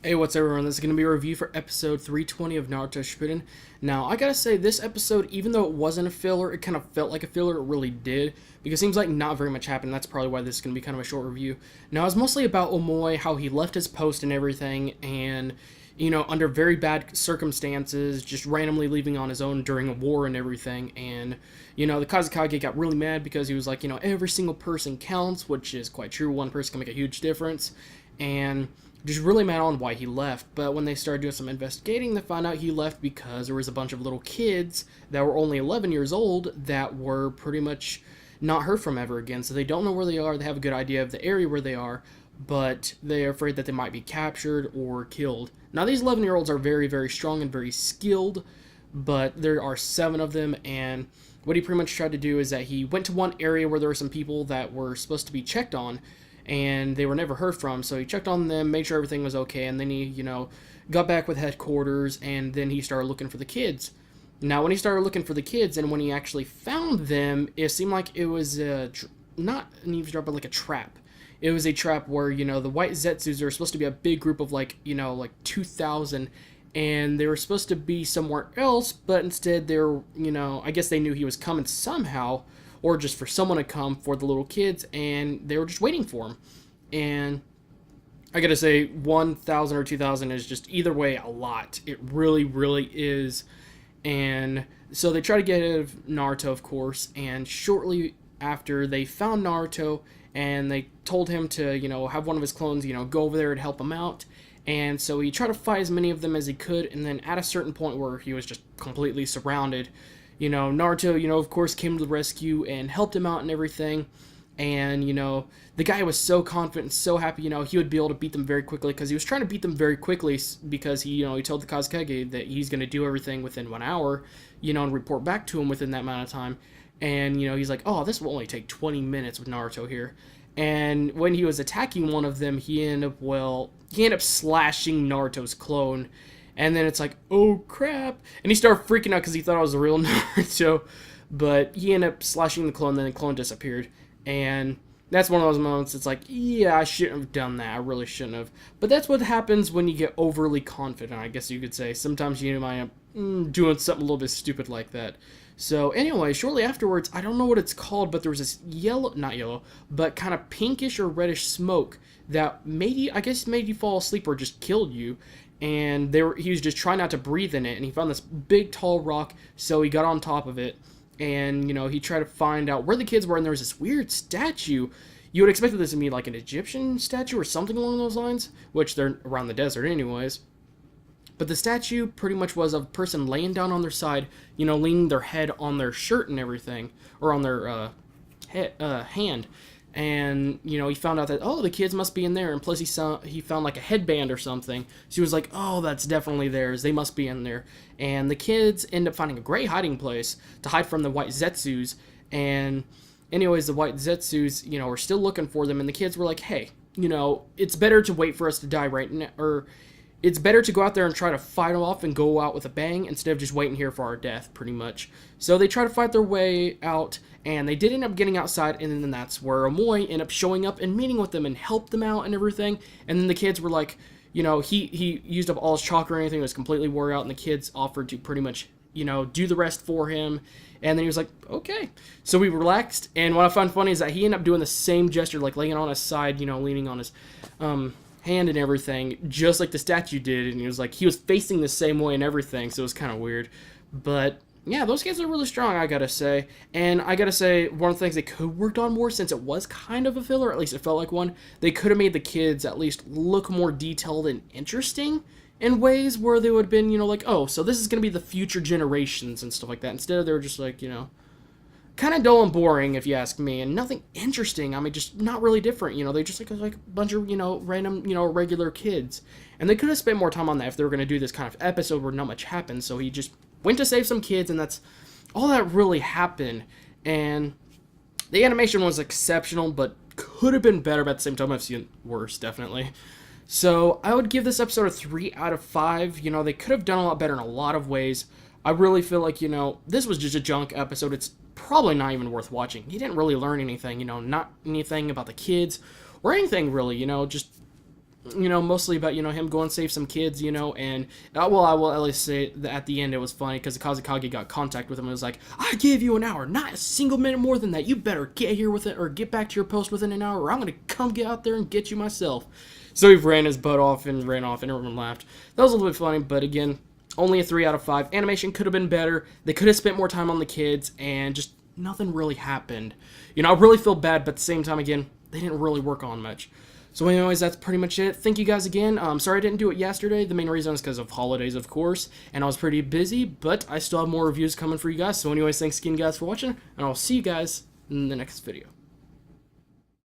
Hey, what's up, everyone? This is going to be a review for episode 320 of Naruto Shippuden. Now, I gotta say, this episode, even though it wasn't a filler, it kind of felt like a filler. It really did, because it seems like not very much happened. That's probably why this is going to be kind of a short review. Now, it's mostly about Omoi, how he left his post and everything, and, under very bad circumstances, just randomly leaving on his own during a war and everything. And, the Kazekage got really mad because he was like, every single person counts, which is quite true. One person can make a huge difference. And just really mad on why he left. But when they started doing some investigating, they found out he left because there was a bunch of little kids that were only 11 years old that were pretty much not heard from ever again. So they don't know where they are. They have a good idea of the area where they are, but they're afraid that they might be captured or killed. Now, these 11-year-olds are very, very strong and very skilled, but there are 7 of them, and what he pretty much tried to do is that he went to one area where there were some people that were supposed to be checked on, and they were never heard from. So he checked on them, made sure everything was okay, and then he, got back with headquarters, and then he started looking for the kids. Now, when he started looking for the kids, and when he actually found them, it seemed like it was not an eavesdrop, but like a trap. It was a trap where, the white Zetsus are supposed to be a big group of like 2,000, and they were supposed to be somewhere else, but instead they're, I guess they knew he was coming somehow, or just for someone to come for the little kids, and they were just waiting for him. And I gotta say, 1,000 or 2,000 is just either way a lot. It really, really is. And so they try to get rid of Naruto, of course, and shortly after they found Naruto, and they told him to, have one of his clones, go over there and help him out. And so he tried to fight as many of them as he could, and then at a certain point where he was just completely surrounded, Naruto, of course, came to the rescue and helped him out and everything. And, the guy was so confident and so happy, he would be able to beat them very quickly, because he was trying to beat them very quickly because he told the Kazekage that he's going to do everything within 1 hour, and report back to him within that amount of time. And, he's like, oh, this will only take 20 minutes with Naruto here. And when he was attacking one of them, he ended up slashing Naruto's clone. And then it's like, oh crap. And he started freaking out because he thought it was the real Naruto. But he ended up slashing the clone, then the clone disappeared. And that's one of those moments, it's like, yeah, I shouldn't have done that. I really shouldn't have. But that's what happens when you get overly confident, I guess you could say. Sometimes you might end up doing something a little bit stupid like that. So anyway, shortly afterwards, I don't know what it's called, but there was this not yellow, but kind of pinkish or reddish smoke that made you fall asleep or just killed you. And he was just trying not to breathe in it, and he found this big tall rock, so he got on top of it, and he tried to find out where the kids were, and there was this weird statue. You would expect this to be like an Egyptian statue or something along those lines, which they're around the desert anyways. But the statue pretty much was of a person laying down on their side, leaning their head on their shirt and everything, or on their hand. And, he found out that, oh, the kids must be in there. And plus he found like a headband or something. So he was like, oh, that's definitely theirs. They must be in there. And the kids end up finding a great hiding place to hide from the white Zetsus. And anyways, the white Zetsus, are still looking for them. And the kids were like, hey, it's better to wait for us to die right now. Or it's better to go out there and try to fight them off and go out with a bang instead of just waiting here for our death, pretty much. So they try to fight their way out, and they did end up getting outside, and then that's where Omoi ended up showing up and meeting with them and helped them out and everything. And then the kids were like, he used up all his chakra and anything, was completely wore out, and the kids offered to pretty much, do the rest for him. And then he was like, okay. So we relaxed, and what I found funny is that he ended up doing the same gesture, like laying on his side, leaning on his hand and everything, just like the statue did. And he was facing the same way and everything, so it was kind of weird. But yeah, those kids are really strong, I gotta say. And I gotta say, one of the things they could have worked on more, since it was kind of a filler, at least it felt like one, they could have made the kids at least look more detailed and interesting in ways where they would have been, like, oh, so this is gonna be the future generations and stuff like that. Instead of they were just like, kind of dull and boring, if you ask me, and nothing interesting. I mean, just not really different. They just like a bunch of random regular kids, and they could have spent more time on that if they were going to do this kind of episode where not much happened. So he just went to save some kids, and that's all that really happened. And the animation was exceptional, but could have been better. But at the same time, I've seen worse, definitely. So I would give this episode a 3 out of 5. They could have done a lot better in a lot of ways. I really feel like, this was just a junk episode. It's probably not even worth watching. He didn't really learn anything, not anything about the kids or anything really, just mostly about, him going save some kids, and, well, I will at least say that at the end it was funny, because Kazekage got contact with him and was like, I gave you an hour, not a single minute more than that, you better get here with it, or get back to your post within an hour, or I'm gonna come get out there and get you myself. So he ran his butt off and ran off, and everyone laughed. That was a little bit funny, but again, only a 3 out of 5. Animation could have been better, they could have spent more time on the kids, and just nothing really happened. I really feel bad, but at the same time, again, they didn't really work on much. So anyways, that's pretty much it. Thank you guys again. Sorry I didn't do it yesterday. The main reason is because of holidays, of course, and I was pretty busy, but I still have more reviews coming for you guys. So anyways, thanks again, guys, for watching, and I'll see you guys in the next video.